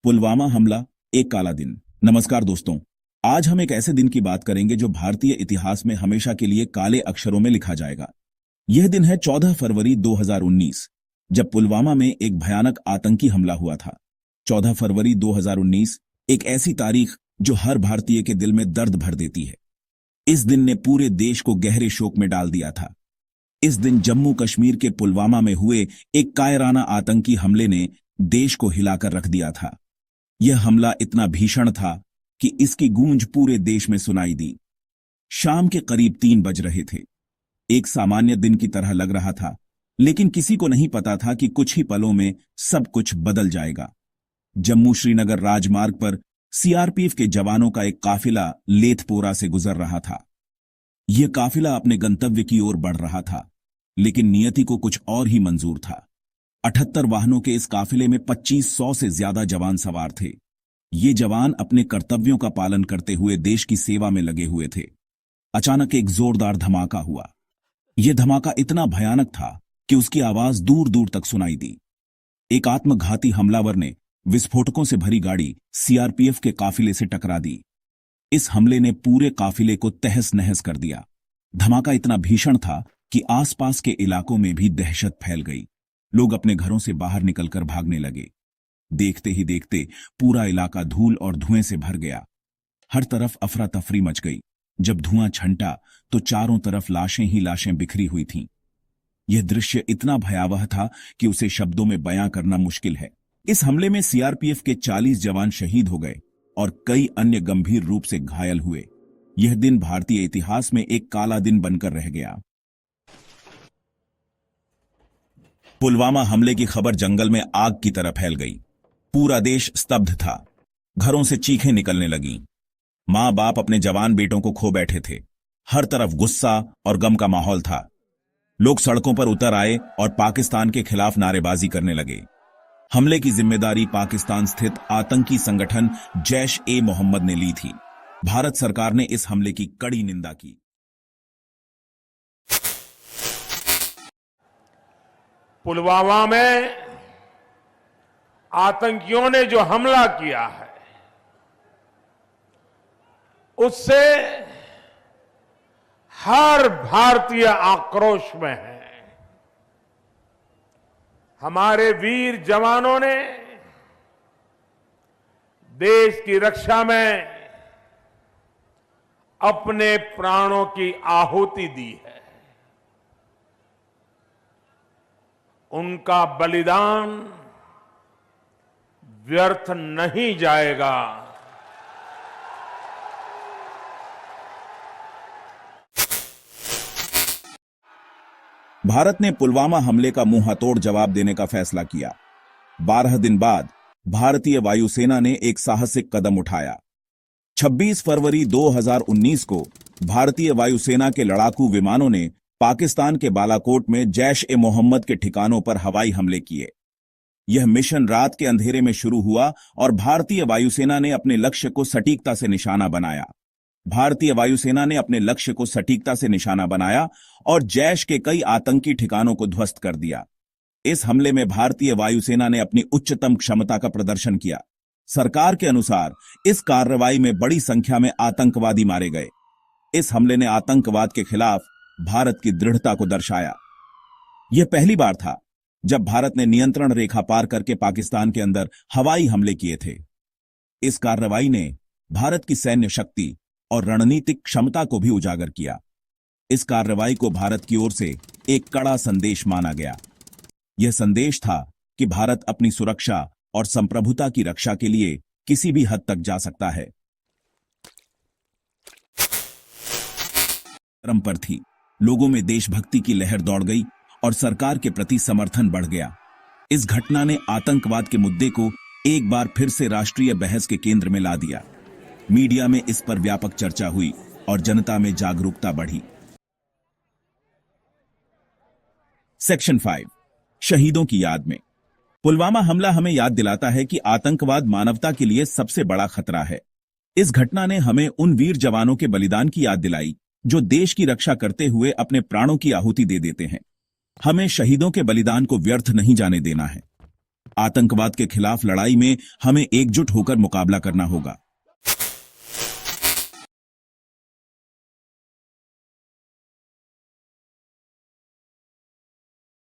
पुलवामा हमला, एक काला दिन। नमस्कार दोस्तों, आज हम एक ऐसे दिन की बात करेंगे जो भारतीय इतिहास में हमेशा के लिए काले अक्षरों में लिखा जाएगा। यह दिन है 14 फरवरी 2019, जब पुलवामा में एक भयानक आतंकी हमला हुआ था। 14 फरवरी 2019 एक ऐसी तारीख जो हर भारतीय के दिल में दर्द भर देती है। इस दिन ने पूरे देश को गहरे शोक में डाल दिया था। इस दिन जम्मू कश्मीर के पुलवामा में हुए एक कायराना आतंकी हमले ने देश को हिलाकर रख दिया था। यह हमला इतना भीषण था कि इसकी गूंज पूरे देश में सुनाई दी। शाम के करीब 3 बज रहे थे। एक सामान्य दिन की तरह लग रहा था, लेकिन किसी को नहीं पता था कि कुछ ही पलों में सब कुछ बदल जाएगा। जम्मू श्रीनगर राजमार्ग पर सीआरपीएफ के जवानों का एक काफिला लेथपोरा से गुजर रहा था। यह काफिला अपने गंतव्य की ओर बढ़ रहा था, लेकिन नियति को कुछ और ही मंजूर था। 78 वाहनों के इस काफिले में 2500 से ज्यादा जवान सवार थे। ये जवान अपने कर्तव्यों का पालन करते हुए देश की सेवा में लगे हुए थे। अचानक एक जोरदार धमाका हुआ। यह धमाका इतना भयानक था कि उसकी आवाज दूर दूर तक सुनाई दी। एक आत्मघाती हमलावर ने विस्फोटकों से भरी गाड़ी सीआरपीएफ के काफिले से टकरा दी। इस हमले ने पूरे काफिले को तहस नहस कर दिया। धमाका इतना भीषण था कि आसपास के इलाकों में भी दहशत फैल गई। लोग अपने घरों से बाहर निकलकर भागने लगे। देखते ही देखते पूरा इलाका धूल और धुएं से भर गया। हर तरफ अफरा तफरी मच गई। जब धुआं छंटा तो चारों तरफ लाशें ही लाशें बिखरी हुई थीं। यह दृश्य इतना भयावह था कि उसे शब्दों में बयां करना मुश्किल है। इस हमले में सीआरपीएफ के 40 जवान शहीद हो गए और कई अन्य गंभीर रूप से घायल हुए। यह दिन भारतीय इतिहास में एक काला दिन बनकर रह गया। पुलवामा हमले की खबर जंगल में आग की तरह फैल गई। पूरा देश स्तब्ध था। घरों से चीखें निकलने लगीं। मां बाप अपने जवान बेटों को खो बैठे थे। हर तरफ गुस्सा और गम का माहौल था। लोग सड़कों पर उतर आए और पाकिस्तान के खिलाफ नारेबाजी करने लगे। हमले की जिम्मेदारी पाकिस्तान स्थित आतंकी संगठन जैश-ए-मोहम्मद ने ली थी। भारत सरकार ने इस हमले की कड़ी निंदा की। पुलवामा में आतंकियों ने जो हमला किया है, उससे हर भारतीय आक्रोश में है। हमारे वीर जवानों ने देश की रक्षा में अपने प्राणों की आहुति दी है। उनका बलिदान व्यर्थ नहीं जाएगा। भारत ने पुलवामा हमले का मुंहतोड़ जवाब देने का फैसला किया। 12 दिन बाद भारतीय वायुसेना ने एक साहसिक कदम उठाया। 26 फरवरी 2019 को भारतीय वायुसेना के लड़ाकू विमानों ने पाकिस्तान के बालाकोट में जैश-ए-मोहम्मद के ठिकानों पर हवाई हमले किए। यह मिशन रात के अंधेरे में शुरू हुआ और भारतीय वायुसेना ने अपने लक्ष्य को सटीकता से निशाना बनाया। और जैश के कई आतंकी ठिकानों को ध्वस्त कर दिया। इस हमले में भारतीय वायुसेना ने अपनी उच्चतम क्षमता का प्रदर्शन किया। सरकार के अनुसार इस कार्रवाई में बड़ी संख्या में आतंकवादी मारे गए। इस हमले ने आतंकवाद के खिलाफ भारत की दृढ़ता को दर्शाया। यह पहली बार था जब भारत ने नियंत्रण रेखा पार करके पाकिस्तान के अंदर हवाई हमले किए थे। इस कार्रवाई ने भारत की सैन्य शक्ति और रणनीतिक क्षमता को भी उजागर किया। इस कार्रवाई को भारत की ओर से एक कड़ा संदेश माना गया। यह संदेश था कि भारत अपनी सुरक्षा और संप्रभुता की रक्षा के लिए किसी भी हद तक जा सकता है। क्रम पर थी, लोगों में देशभक्ति की लहर दौड़ गई और सरकार के प्रति समर्थन बढ़ गया। इस घटना ने आतंकवाद के मुद्दे को एक बार फिर से राष्ट्रीय बहस के केंद्र में ला दिया। मीडिया में इस पर व्यापक चर्चा हुई और जनता में जागरूकता बढ़ी। सेक्शन 5, शहीदों की याद में। पुलवामा हमला हमें याद दिलाता है कि आतंकवाद मानवता के लिए सबसे बड़ा खतरा है। इस घटना ने हमें उन वीर जवानों के बलिदान की याद दिलाई जो देश की रक्षा करते हुए अपने प्राणों की आहुति दे देते हैं। हमें शहीदों के बलिदान को व्यर्थ नहीं जाने देना है। आतंकवाद के खिलाफ लड़ाई में हमें एकजुट होकर मुकाबला करना होगा।